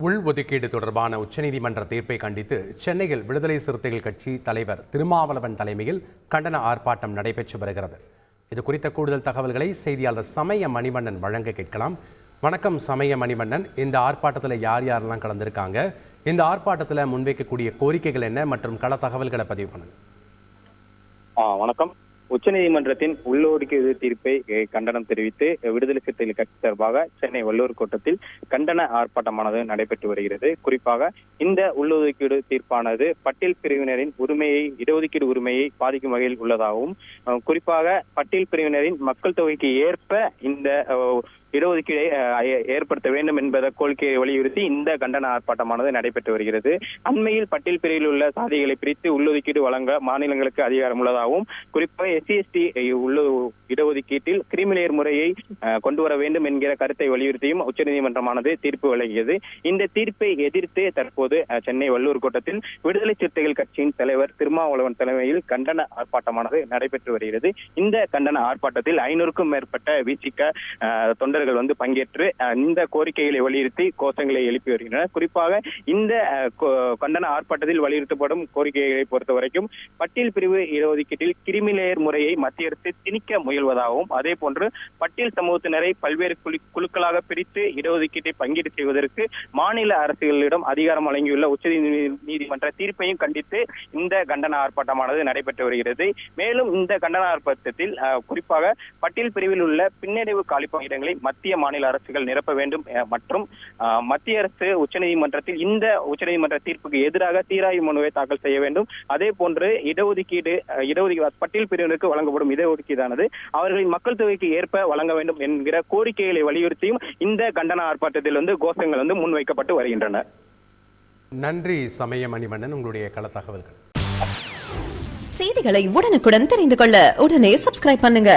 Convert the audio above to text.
உள்ஒதுக்கீடு தொடர்பான உச்சநீதிமன்ற தீர்ப்பை கண்டித்து சென்னையில் விடுதலை சிறுத்தைகள் கட்சி தலைவர் திருமாவளவன் தலைமையில் கண்டன ஆர்ப்பாட்டம் நடைபெற்று வருகிறது. இது குறித்த கூடுதல் தகவல்களை செய்தியாளர் சமய மணிவண்ணன் வழங்க கேட்கலாம். வணக்கம் சமய மணிவண்ணன், இந்த ஆர்ப்பாட்டத்தில் யார் யாரெல்லாம் கலந்துருக்காங்க, இந்த ஆர்ப்பாட்டத்தில் முன்வைக்கக்கூடிய கோரிக்கைகள் என்ன மற்றும் கள தகவல்களை பதிவு பண்ணுங்க. வணக்கம். உச்சநீதிமன்றத்தின் உள்ளொதுக்கீடு தீர்ப்பை கண்டனம் தெரிவித்து விடுதலை சிறுத்தைகள் கட்சி சார்பாக சென்னை வள்ளுவர் கோட்டத்தில் கண்டன ஆர்ப்பாட்டமானது நடைபெற்று வருகிறது. குறிப்பாக இந்த உள்ளொதுக்கீடு தீர்ப்பானது பட்டியல் பிரிவினரின் உரிமையை, இடஒதுக்கீடு உரிமையை பாதிக்கும் வகையில் உள்ளதாகவும், குறிப்பாக பட்டியல் பிரிவினரின் மக்கள் தொகைக்கு ஏற்ப இந்த இடஒதுக்கீடை ஏற்படுத்த வேண்டும் என்பதை கோரிக்கையை வலியுறுத்தி இந்த கண்டன ஆர்ப்பாட்டமானது நடைபெற்று வருகிறது. அண்மையில் பட்டியல் பிரிவில் உள்ள சாதிகளை பிரித்து உள்ளொதுக்கீடு வழங்க மாநிலங்களுக்கு அதிகாரம் உள்ளதாகவும், குறிப்பாக SC/ST இடஒதுக்கீட்டில் கிரிமிலேயர் முறையை கொண்டு வர வேண்டும் என்கிற கருத்தை வலியுறுத்தியும் உச்சநீதிமன்றமானது தீர்ப்பு வழங்கியது. இந்த தீர்ப்பை எதிர்த்து தற்போது சென்னை வள்ளுவர் கோட்டத்தில் விடுதலை சிறுத்தைகள் கட்சியின் தலைவர் திருமாவளவன் தலைமையில் கண்டன ஆர்ப்பாட்டமானது நடைபெற்று வருகிறது. இந்த கண்டன ஆர்ப்பாட்டத்தில் 500க்கும் மேற்பட்ட விசிக தொண்டர்கள் பங்கேற்று இந்த கோரிக்கைகளை வலியுறுத்தி கோஷங்களை எழுப்பி வருகின்றனர். குறிப்பாக இந்த கண்டன ஆர்ப்பாட்டத்தில் வலியுறுத்தப்படும் கோரிக்கைகளை பொறுத்த வரைக்கும் பட்டியல் பிரிவு இடஒதுக்கீட்டில் கிரிமிலேயர் முறையை மத்திய அரசு திணிக்க முயல்வதாகவும், அதே போன்று பட்டியல் சமூகத்தினரை பல்வேறு குழுக்களாக பிரித்து இடஒதுக்கீட்டை பங்கீடு செய்வதற்கு மாநில அரசுகளிடம் அதிகாரம் வழங்கியுள்ள உச்ச நீதிமன்ற தீர்ப்பையும் கண்டித்து இந்த கண்டன ஆர்ப்பாட்டமானது நடைபெற்று வருகிறது. மேலும் இந்த கண்டன ஆர்ப்பாட்டத்தில் குறிப்பாக பட்டியல் பிரிவில் உள்ள பின்னடைவு காலிப்பணியிடங்களை மத்திய மாநில அரசுகள் நிரப்ப வேண்டும் மற்றும் மத்திய அரசு உச்சநீதிமன்றத்தில் இந்த உச்சநீதிமன்ற தீர்ப்புக்கு எதிராக சீராய்வு மனுவை தாக்கல் செய்ய வேண்டும். அதே போன்று இடஒதுக்கீடு பட்டியல் பிரிவினருக்கு வழங்கப்படும் இடஒதுக்கீடானது அவர்களின் மக்கள் தொகைக்கு ஏற்ப வழங்க வேண்டும் என்கிற கோரிக்கைகளை வலியுறுத்தியும் இந்த கண்டன ஆர்ப்பாட்டத்தில் கோஷங்கள் முன்வைக்கப்பட்டு வருகின்றன. நன்றி சமய மணிவண்ணன், உங்களுடைய கள தகவல்கள். செய்திகளை உடனுக்குடன் தெரிந்து கொள்ள உடனே சப்ஸ்கிரைப் பண்ணுங்க.